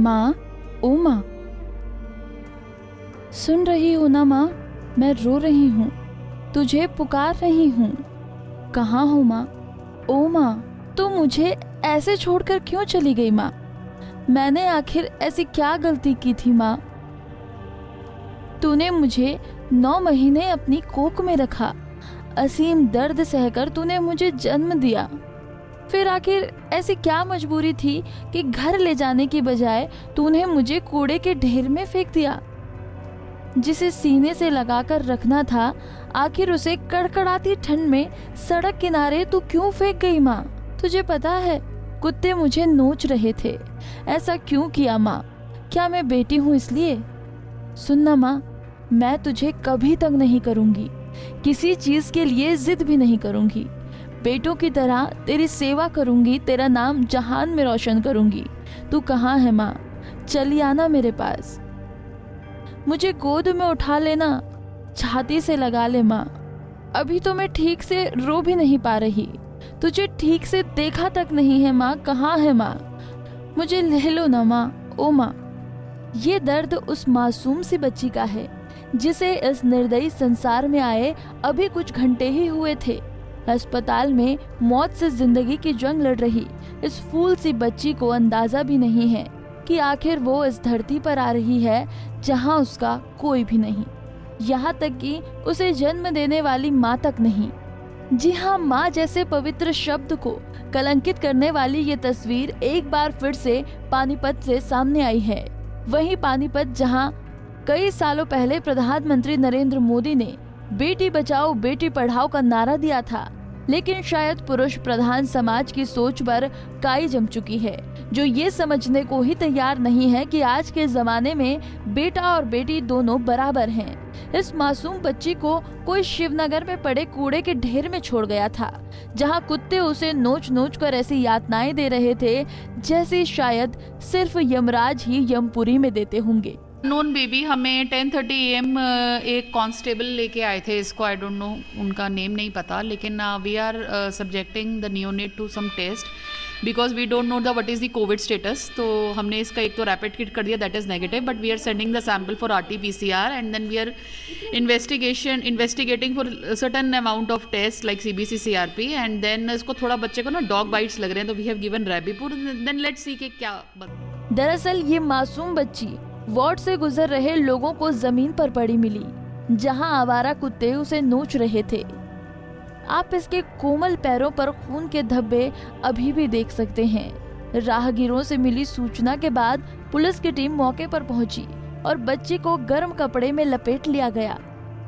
माँ, ओ माँ, सुन रही हो ना माँ? मैं रो रही हूँ, तुझे पुकार रही हूँ। कहाँ हो माँ? ओ माँ, तू मुझे ऐसे छोड़कर क्यों चली गई माँ? मैंने आखिर ऐसी क्या गलती की थी माँ? तूने मुझे 9 महीने अपनी कोख में रखा, असीम दर्द सहकर तूने मुझे जन्म दिया। फिर आखिर ऐसी क्या मजबूरी थी कि घर ले जाने की बजाय तूने मुझे कूड़े के ढेर में फेंक दिया? जिसे सीने से लगाकर रखना था, आखिर उसे कड़कड़ाती ठंड में सड़क किनारे तू क्यों फेंक गई माँ? तुझे पता है कुत्ते मुझे नोच रहे थे। ऐसा क्यों किया माँ? क्या मैं बेटी हूँ इसलिए? सुनना माँ, मैं तुझे कभी तंग नहीं करूंगी, किसी चीज के लिए जिद भी नहीं करूंगी। बेटों की तरह तेरी सेवा करूंगी, तेरा नाम जहान में रोशन करूंगी। तू कहाँ है माँ? चली आना मेरे पास, मुझे गोद में उठा लेना, छाती से लगा ले माँ। अभी तो मैं ठीक से रो भी नहीं पा रही, तुझे ठीक से देखा तक नहीं है माँ। कहाँ है माँ? मुझे ले लो ना माँ, ओ माँ। ये दर्द उस मासूम सी बच्ची का है जिसे इस निर्दयी संसार में आए अभी कुछ घंटे ही हुए थे। अस्पताल में मौत से जिंदगी की जंग लड़ रही इस फूल सी बच्ची को अंदाजा भी नहीं है कि आखिर वो इस धरती पर आ रही है जहां उसका कोई भी नहीं, यहाँ तक कि उसे जन्म देने वाली माँ तक नहीं। जी हाँ, माँ जैसे पवित्र शब्द को कलंकित करने वाली ये तस्वीर एक बार फिर से पानीपत से सामने आई है। वही पानीपत जहाँ कई सालों पहले प्रधानमंत्री नरेंद्र मोदी ने बेटी बचाओ बेटी पढ़ाओ का नारा दिया था, लेकिन शायद पुरुष प्रधान समाज की सोच पर काई जम चुकी है, जो ये समझने को ही तैयार नहीं है कि आज के जमाने में बेटा और बेटी दोनों बराबर हैं। इस मासूम बच्ची को कोई शिवनगर में पड़े कूड़े के ढेर में छोड़ गया था, जहां कुत्ते उसे नोच नोच कर ऐसी यातनाएं दे रहे थे जैसी शायद सिर्फ यमराज ही यमपुरी में देते होंगे। नॉन बेबी हमें 10:30 AM एक कांस्टेबल लेके आए थे, इसको आई डोंट नो, उनका नेम नहीं पता, लेकिन we are subjecting the neonate to some test because we don't know the what is the covid status. तो हमने इसका एक तो रैपिड किट कर दिया, that is negative, but we are sending the sample for RT-PCR and then we are investigating for certain amount of test like CBC CRP and then इसको थोड़ा बच्चे को ना डॉग बाइट्स लग रहे हैं, तो वी हैव गिवन रेबीपुर, देन लेट्स सी कि क्या। दरअसल ये मासूम बच्ची वार्ड से गुजर रहे लोगों को जमीन पर पड़ी मिली, जहां आवारा कुत्ते उसे नोच रहे थे। आप इसके कोमल पैरों पर खून के धब्बे अभी भी देख सकते हैं। राहगीरों से मिली सूचना के बाद पुलिस की टीम मौके पर पहुंची और बच्ची को गर्म कपड़े में लपेट लिया गया।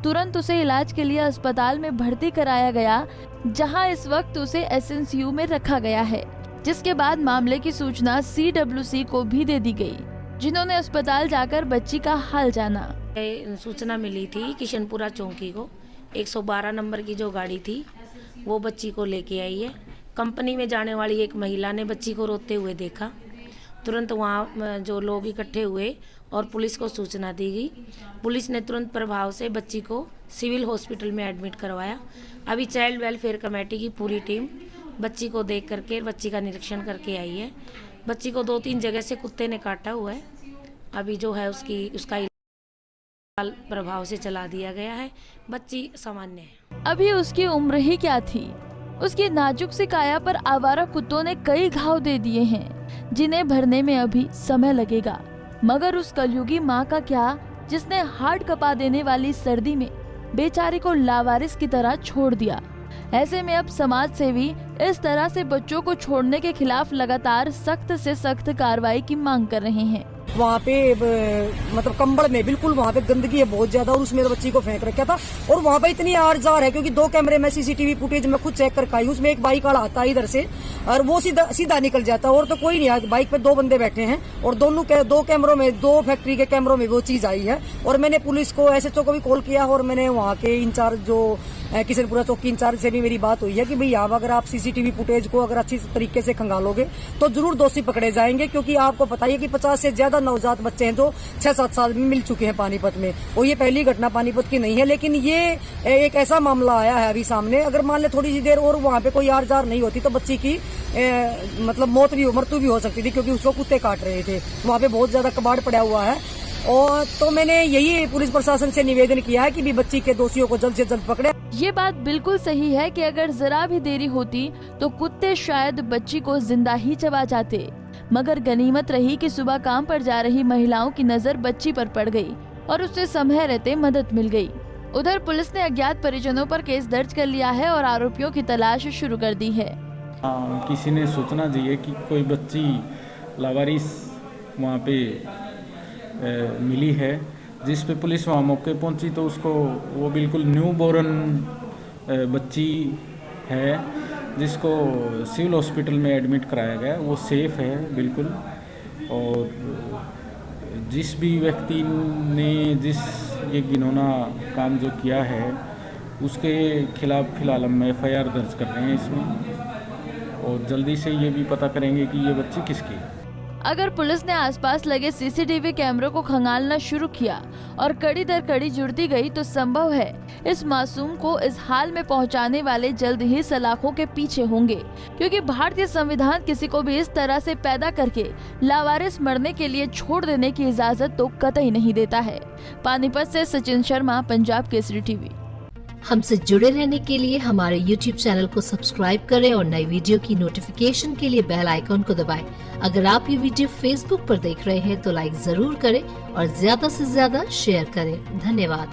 तुरंत उसे इलाज के लिए अस्पताल में भर्ती कराया गया, जहां इस वक्त उसे SNCU में रखा गया है, जिसके बाद मामले की सूचना CWC को भी दे दी गई, जिन्होंने अस्पताल जाकर बच्ची का हाल जाना। सूचना मिली थी किशनपुरा चौकी को, 112 नंबर की जो गाड़ी थी वो बच्ची को लेके आई है। कंपनी में जाने वाली एक महिला ने बच्ची को रोते हुए देखा। तुरंत वहाँ जो लोग इकट्ठे हुए और पुलिस को सूचना दी गई। पुलिस ने तुरंत प्रभाव से बच्ची को सिविल हॉस्पिटल में एडमिट करवाया। अभी चाइल्ड वेलफेयर कमेटी की पूरी टीम बच्ची को देख करके बच्ची का निरीक्षण करके आई है। बच्ची को 2-3 जगह से कुत्ते ने काटा हुआ है। अभी जो है उसका प्रभाव से चला दिया गया है। बच्ची सामान्य है। अभी उसकी उम्र ही क्या थी? उसकी नाजुक सी काया पर आवारा कुत्तों ने कई घाव दे दिए हैं, जिन्हें भरने में अभी समय लगेगा। मगर उस कलयुगी माँ का क्या, जिसने हार्ट कपा देने वाली सर्दी में बेचारी को लावारिस की तरह छोड़ दिया। ऐसे में अब समाज सेवी इस तरह से बच्चों को छोड़ने के खिलाफ लगातार सख्त से सख्त कार्रवाई की मांग कर रहे हैं। वहाँ पे मतलब कंबल में बिल्कुल वहाँ पे गंदगी है बहुत ज्यादा, और उसमें बच्ची को फेंक रखा था। और वहाँ पे इतनी आड़ जार है क्योंकि 2 कैमरे में CCTV फुटेज में खुद चेक कर आई, उसमें एक बाइक वाला आता है इधर से और वो सीधा निकल जाता है, और तो कोई नहीं है। बाइक पे 2 बंदे बैठे हैं और 2 कैमरों में 2 फैक्ट्री के कैमरों में वो चीज आई है। और मैंने पुलिस को SHO को भी कॉल किया और मैंने वहाँ के इंचार्ज जो किशनपुरा चौकी इंचार्ज से भी मेरी बात हुई है कि भाई यहाँ अगर आप सीसीटीवी फुटेज को अगर अच्छी तरीके से खंगालोगे तो जरूर दोषी पकड़े जाएंगे, क्योंकि आपको पता है कि 50 से ज्यादा नवजात बच्चे हैं जो 6-7 साल में मिल चुके हैं पानीपत में, और ये पहली घटना पानीपत की नहीं है। लेकिन ये एक ऐसा मामला आया है अभी सामने, अगर मान ले थोड़ी सी देर और वहाँ पे कोई आर-जार नहीं होती तो बच्ची की मतलब मृत्यु भी हो सकती थी, क्योंकि उसको कुत्ते काट रहे थे। वहाँ पे बहुत ज्यादा कबाड़ पड़ा हुआ है। और तो मैंने यही पुलिस प्रशासन से निवेदन किया है कि भी बच्ची के दोषियों को जल्द से जल्द पकड़े। ये बात बिल्कुल सही है कि अगर जरा भी देरी होती तो कुत्ते शायद बच्ची को जिंदा ही चबा जाते, मगर गनीमत रही कि सुबह काम पर जा रही महिलाओं की नजर बच्ची पर पड़ गई और उससे समय रहते मदद मिल गई। उधर पुलिस ने अज्ञात परिजनों पर केस दर्ज कर लिया है और आरोपियों की तलाश शुरू कर दी है। किसी ने सूचना दी है कि कोई बच्ची लावारिस वहाँ पे मिली है, जिस पे पुलिस वहाँ मौके पहुँची तो उसको वो बिल्कुल न्यू बोर्न बच्ची है, जिसको सिविल हॉस्पिटल में एडमिट कराया गया। वो सेफ है बिल्कुल। और जिस भी व्यक्ति ने ये घिनौना काम जो किया है उसके खिलाफ फिलहाल हम FIR दर्ज कर रहे हैं इसमें, और जल्दी से ये भी पता करेंगे कि ये बच्ची किसकी है। अगर पुलिस ने आसपास लगे CCTV कैमरों को खंगालना शुरू किया और कड़ी दर कड़ी जुड़ती गई तो संभव है इस मासूम को इस हाल में पहुंचाने वाले जल्द ही सलाखों के पीछे होंगे, क्योंकि भारतीय संविधान किसी को भी इस तरह से पैदा करके लावारिस मरने के लिए छोड़ देने की इजाजत तो कतई नहीं देता है। पानीपत से सचिन शर्मा, पंजाब केसरी टीवी। हमसे जुड़े रहने के लिए हमारे YouTube चैनल को सब्सक्राइब करें और नई वीडियो की नोटिफिकेशन के लिए बेल आइकॉन को दबाएं। अगर आप ये वीडियो Facebook पर देख रहे हैं तो लाइक जरूर करें और ज्यादा से ज्यादा शेयर करें। धन्यवाद।